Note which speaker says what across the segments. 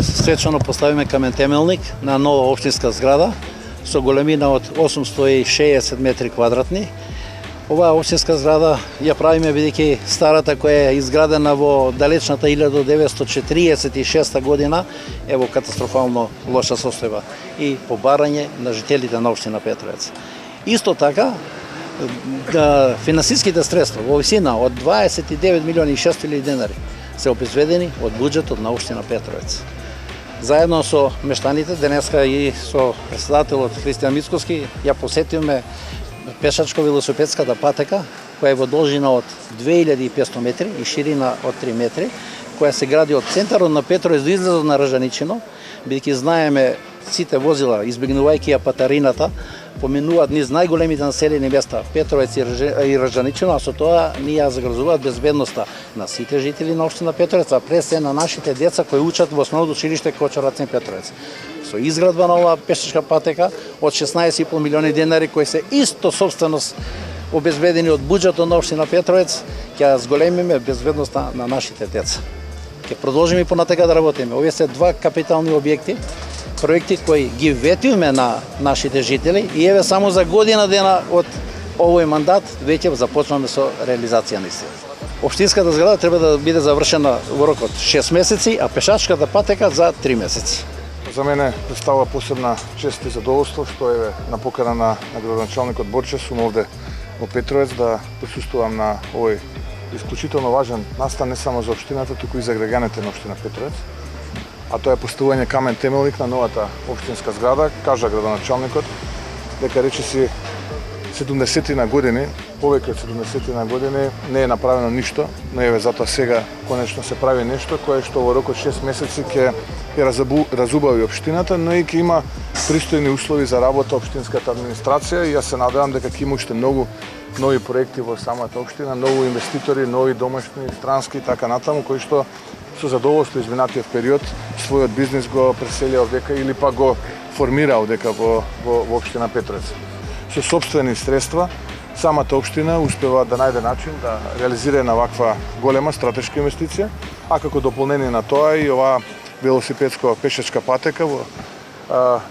Speaker 1: свечано поставиме камен темелник на нова општинска зграда со големина од 860 метри квадратни. Оваа општинска зграда ја правиме бидејќи старата која е изградена во далечната 1946 година е во катастрофално лоша состојба и побарање на жителите на општина Петровец. Исто така, финансиските средства во висина од 29 милиони и 600 илјади денари се обезбедени од буџетот на општина Петровец. Заедно со мештаните, денеска и со председателот Христијан Мицковски, ја посетивме пешачко-велосипедската патека, која е во должина од 2500 метри и ширина од 3 метри, која се гради од центарот на Петровец до излезот на Ржаничино, бидејќи знаеме сите возила, избегнувајќи ја патарината, поминуваат низ најголемите населени места Петровец и Ржаничино, а со тоа ни ја загрозуваат безбедноста на сите жители на општина Петровец, а пред се на нашите деца кои учат во основното училиште Кочо Рацин Петровец. Со изградба на оваа пешачка патека од 16,5 милиони денари кои се исто собственост обезбедени од буџетот на општина Петровец, ќе зголемиме безбедноста на нашите деца. Ќе продолжиме понатака да работиме. Овие се два капитални објекти, проекти кои ги ветивме на нашите жители и еве само за година дена од овој мандат веќе започнаме со реализација на истите. Општинската зграда треба да биде завршена во рок од 6 месеци, а пешачката патека за 3 месеци.
Speaker 2: За мене представува посебна чест и задоволство што е на покана на градоначалникот Борче сум овде во Петровец да присуствувам на овој исклучително важен настан не само за општината, туку и за граѓаните на општина Петровец. А тоа е поставување камен темелник на новата општинска зграда. Кажа градоначалникот дека речиси 70 години, повеќе од 70 години не е направено ништо, но еве затоа сега конечно се прави нешто кое што во рок од 6 месеци ќе разубави општината, но и ќе има пристојни услови за работа општинската администрација и јас се надевам дека ќе има уште многу нови проекти во самата општина, нови инвеститори, нови домашни, странски и така натаму, кои што со задоволство изминатиот период својот бизнис го преселија овдека или па го формира овдека во општина Петровец. Со собствени средства самата општина успева да најде начин да реализира една ваква голема стратешка инвестиција, а како дополнение на тоа и оваа велосипедско-пешачка патека во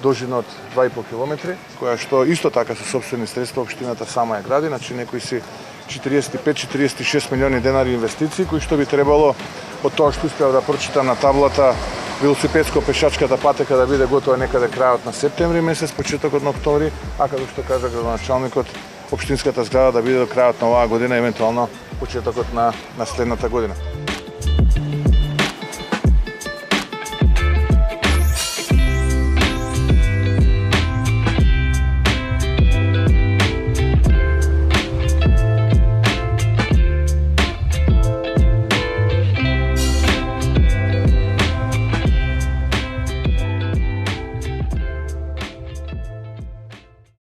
Speaker 2: должина од 2,5 километри, која што исто така со собствени средства општината сама ја гради, значи некои си 45-46 милиони денари инвестиции, кои што би требало од тоа што успеав да прочитам на таблата велосипедско-пешачката патека да биде готова некаде крајот на септември месец, почетокот на октомври, а како што кажа градоначалникот, општинската зграда да биде до крајот на оваа година, евентуално почетокот на следната година.